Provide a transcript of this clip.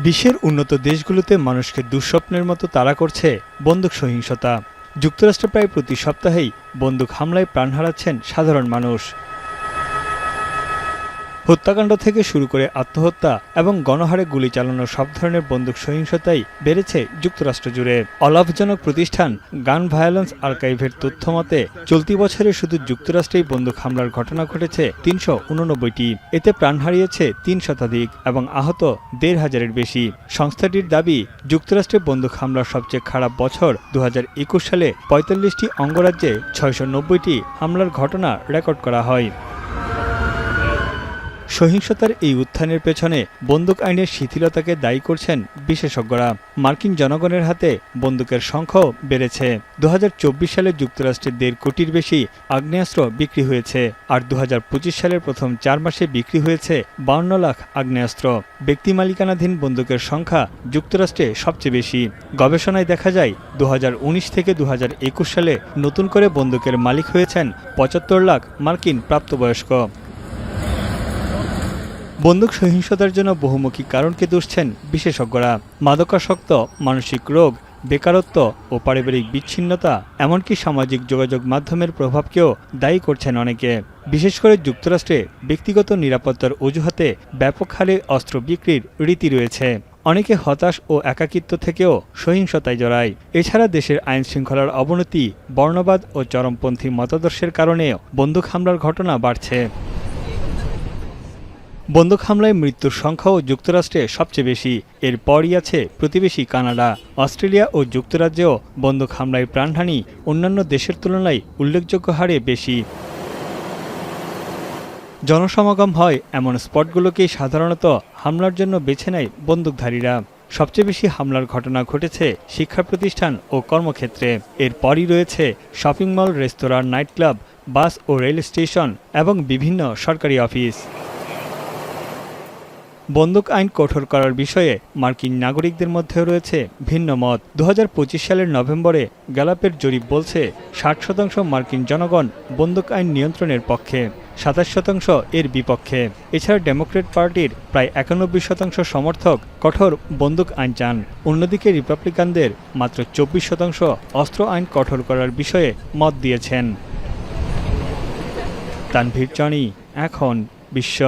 বিশ্বের উন্নত দেশগুলোতে মানুষকে দুঃস্বপ্নের মতো তাড়া করছে বন্দুক সহিংসতা। যুক্তরাষ্ট্রে প্রায় প্রতি সপ্তাহেই বন্দুক হামলায় প্রাণ হারাচ্ছেন সাধারণ মানুষ। হত্যাকাণ্ড থেকে শুরু করে আত্মহত্যা এবং গণহারে গুলি চালানোর সব ধরনের বন্দুক সহিংসতাই বেড়েছে যুক্তরাষ্ট্র জুড়ে। অলাভজনক প্রতিষ্ঠান গান ভায়োলেন্স আর্কাইভের তথ্য মতে চলতি বছরে শুধু যুক্তরাষ্ট্রেই বন্দুক হামলার ঘটনা ঘটেছে ৩৮৯টি। এতে প্রাণ হারিয়েছে ৩ শতাধিক এবং আহত ১৫০০-এর বেশি। সংস্থাটির দাবি, যুক্তরাষ্ট্রে বন্দুক হামলার সবচেয়ে খারাপ বছর ২০২১ সালে ৪৫টি অঙ্গরাজ্যে ৬৯০টি হামলার ঘটনা রেকর্ড করা হয়। সহিংসতার এই উত্থানের পেছনে বন্দুক আইনের শিথিলতাকে দায়ী করছেন বিশেষজ্ঞরা। মার্কিন জনগণের হাতে বন্দুকের সংখ্যাও বেড়েছে। ২০২৪ সালে যুক্তরাষ্ট্রে ১.৫ কোটির বেশি আগ্নেয়াস্ত্র বিক্রি হয়েছে, আর ২০২৫ সালের প্রথম ৪ মাসে বিক্রি হয়েছে ৫২ লাখ আগ্নেয়াস্ত্র। ব্যক্তি মালিকানাধীন বন্দুকের সংখ্যা যুক্তরাষ্ট্রে সবচেয়ে বেশি। গবেষণায় দেখা যায় ২০১৯ থেকে ২০২১ সালে নতুন করে বন্দুকের মালিক হয়েছেন ৭৫ লাখ মার্কিন প্রাপ্তবয়স্ক। বন্দুক সহিংসতার জন্য বহুমুখী কারণকে দুষছেন বিশেষজ্ঞরা। মাদকাসক্ত, মানসিক রোগ, বেকারত্ব ও পারিবারিক বিচ্ছিন্নতা, এমনকি সামাজিক যোগাযোগ মাধ্যমের প্রভাবকেও দায়ী করছেন অনেকে। বিশেষ করে যুক্তরাষ্ট্রে ব্যক্তিগত নিরাপত্তার অজুহাতে ব্যাপক হারে অস্ত্র বিক্রির রীতি রয়েছে। অনেকে হতাশ ও একাকিত্ব থেকেও সহিংসতায় জড়ায়। এছাড়া দেশের আইন শৃঙ্খলার অবনতি, বর্ণবাদ ও চরমপন্থী মতাদর্শের কারণেও বন্দুক হামলার ঘটনা বাড়ছে। বন্দুক হামলায় মৃত্যুর সংখ্যাও যুক্তরাষ্ট্রে সবচেয়ে বেশি। এরপরই আছে প্রতিবেশী কানাডা। অস্ট্রেলিয়া ও যুক্তরাজ্যেও বন্দুক হামলায় প্রাণহানি অন্যান্য দেশের তুলনায় উল্লেখযোগ্য হারে বেশি। জনসমাগম হয় এমন স্পটগুলোকেই সাধারণত হামলার জন্য বেছে নেয় বন্দুকধারীরা। সবচেয়ে বেশি হামলার ঘটনা ঘটেছে শিক্ষা প্রতিষ্ঠান ও কর্মক্ষেত্রে। এরপরই রয়েছে শপিং মল, রেস্তোরাঁ, নাইট ক্লাব, বাস ও রেল স্টেশন এবং বিভিন্ন সরকারি অফিস। বন্দুক আইন কঠোর করার বিষয়ে মার্কিন নাগরিকদের মধ্যেও রয়েছে ভিন্ন মত। ২০২৫ সালের নভেম্বরে গ্যালাপের জরিপ বলছে ৬০% মার্কিন জনগণ বন্দুক আইন নিয়ন্ত্রণের পক্ষে, ২৭% এর বিপক্ষে। এছাড়া ডেমোক্র্যাট পার্টির প্রায় ৯১% সমর্থক কঠোর বন্দুক আইন চান। অন্যদিকে রিপাবলিকানদের মাত্র ২৪% অস্ত্র আইন কঠোর করার বিষয়ে মত দিয়েছেন। তানভীর জনি, এখন বিশ্ব।